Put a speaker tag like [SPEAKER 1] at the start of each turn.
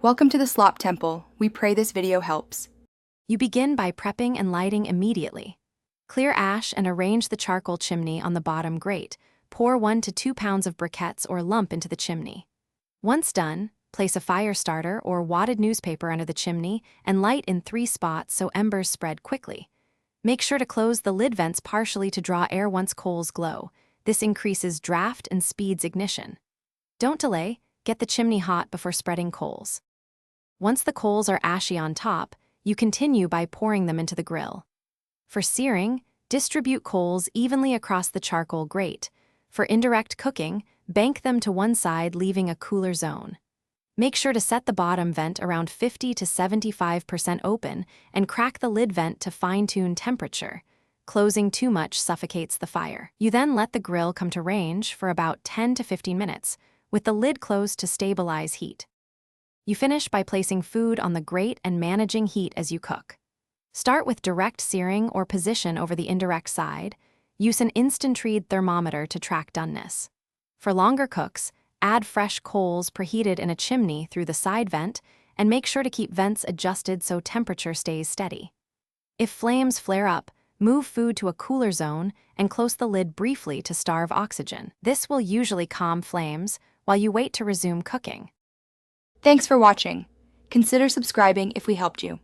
[SPEAKER 1] Welcome to the Slop Temple. We pray this video helps.
[SPEAKER 2] You begin by prepping and lighting immediately. Clear ash and arrange the charcoal chimney on the bottom grate. Pour 1 to 2 pounds of briquettes or lump into the chimney. Once done, place a fire starter or wadded newspaper under the chimney and light in 3 spots so embers spread quickly. Make sure to close the lid vents partially to draw air once coals glow. This increases draft and speeds ignition. Don't delay, get the chimney hot before spreading coals. Once the coals are ashy on top, you continue by pouring them into the grill. For searing, distribute coals evenly across the charcoal grate. For indirect cooking, bank them to one side, leaving a cooler zone. Make sure to set the bottom vent around 50 to 75% open and crack the lid vent to fine-tune temperature. Closing too much suffocates the fire. You then let the grill come to range for about 10 to 15 minutes, with the lid closed to stabilize heat. You finish by placing food on the grate and managing heat as you cook. Start with direct searing or position over the indirect side. Use an instant-read thermometer to track doneness. For longer cooks, add fresh coals preheated in a chimney through the side vent and make sure to keep vents adjusted so temperature stays steady. If flames flare up, move food to a cooler zone and close the lid briefly to starve oxygen. This will usually calm flames while you wait to resume cooking.
[SPEAKER 1] Thanks for watching. Consider subscribing if we helped you.